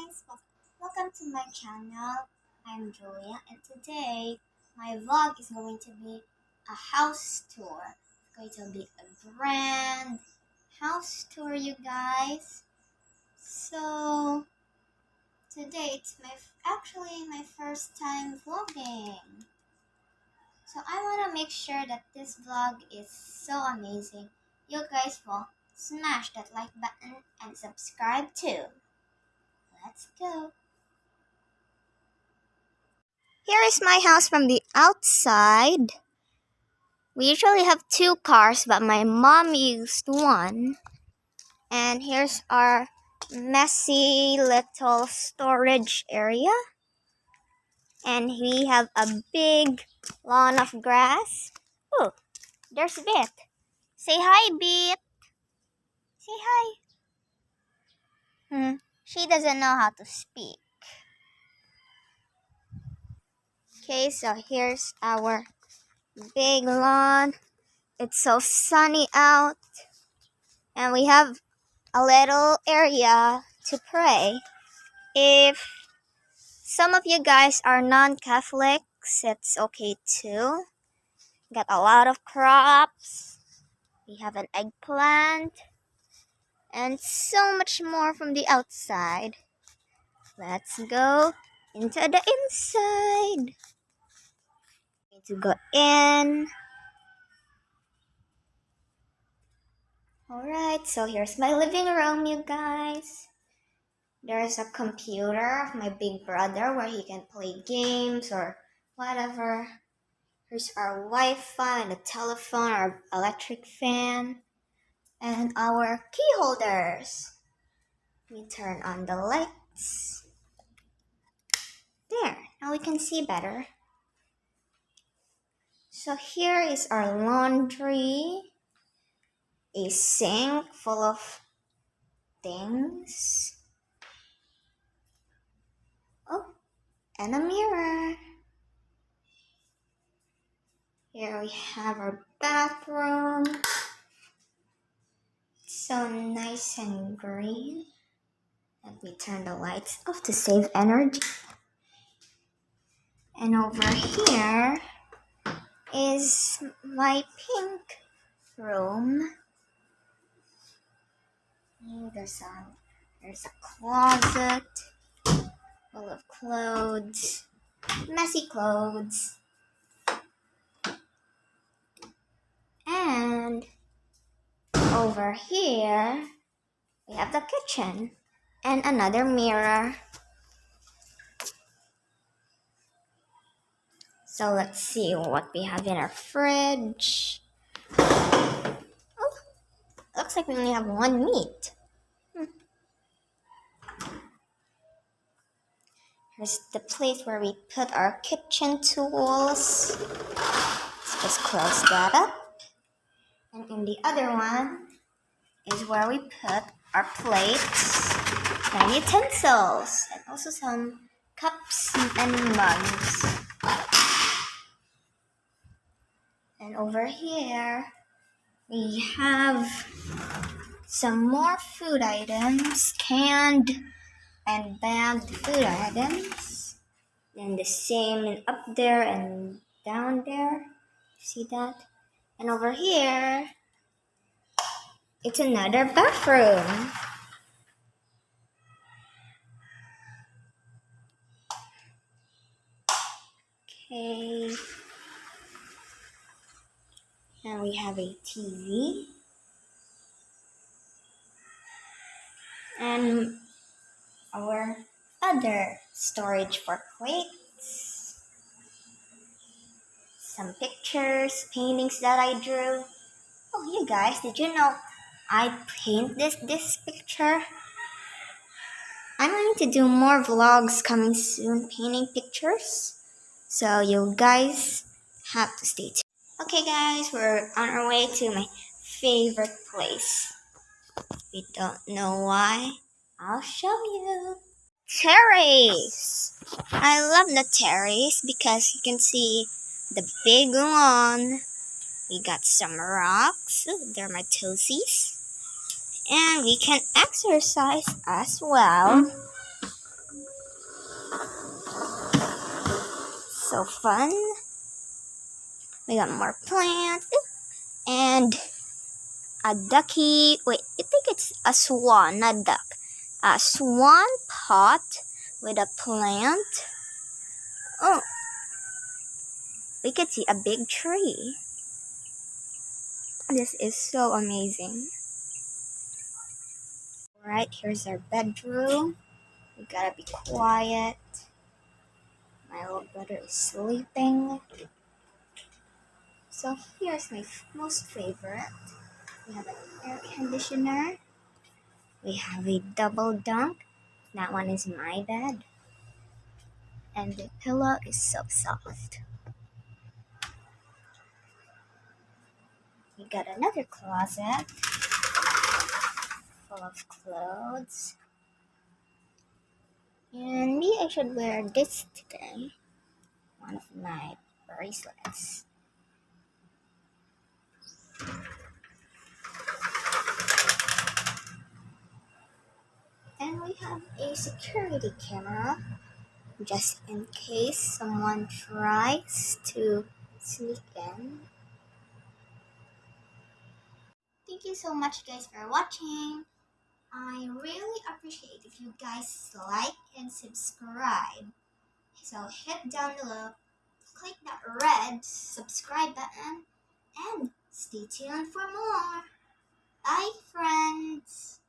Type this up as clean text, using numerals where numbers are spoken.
guys, welcome to my channel. I'm Julia, and today my vlog is going to be a house tour. It's going to be a grand house tour, you guys. So today it's actually my first time vlogging. So I want to make sure that this vlog is so amazing. You guys will smash that like button and subscribe too. Let's go. Here is my house from the outside. We usually have two cars, but my mom used one. And here's our messy little storage area. And we have a big lawn of grass. Oh, there's Bit. Say hi, Bit. Say hi. She doesn't know how to speak. Okay, so here's our big lawn. It's so sunny out. And we have a little area to pray. If some of you guys are non-Catholics, it's okay too. Got a lot of crops. We have an eggplant. And so much more from the outside. Let's go into the inside. Need to go in. Alright, so here's my living room, you guys. There's a computer of my big brother where he can play games or whatever. Here's our Wi-Fi and a telephone, our electric fan, and our key holders. We turn on the lights. There, now we can see better. So here is our laundry, a sink full of things. Oh, and a mirror. Here we have our bathroom. It's so nice and green. Let me turn the lights off to save energy. And over here is my pink room. There's a closet full of clothes, messy clothes. And over here, we have the kitchen and another mirror. So let's see what we have in our fridge. Oh, looks like we only have one meat. Here's the place where we put our kitchen tools. Let's just close that up. And in the other one is where we put our plates and utensils, and also some cups and mugs. And over here, we have some more food items, canned and bagged food items. And the same up there and down there. See that? And over here, it's another bathroom. Okay. And we have a TV. And our other storage for plates. Some pictures, paintings that I drew. Oh, you guys, did you know I paint this picture? I'm going to do more vlogs coming soon, painting pictures. So you guys have to stay tuned. Okay guys, we're on our way to my favorite place. We don't know why. I'll show you. Terrace! I love the terrace because you can see the big lawn. We got some rocks. They're my toesies. And we can exercise as well. so fun. We got more plants and a ducky. Wait, I think it's a swan, not duck. A swan pot with a plant. Oh, we could see a big tree. This is so amazing. Alright, here's our bedroom. We gotta be quiet. My little brother is sleeping. So here's my most favorite. We have an air conditioner. We have a double dunk. That one is my bed. And the pillow is so soft. We got another closet full of clothes. And maybe I should wear this today. One of my bracelets. And we have a security camera just in case someone tries to sneak in. Thank you so much guys for watching. I really appreciate if you guys like and subscribe. So hit down below, click that red subscribe button, and stay tuned for more. Bye friends!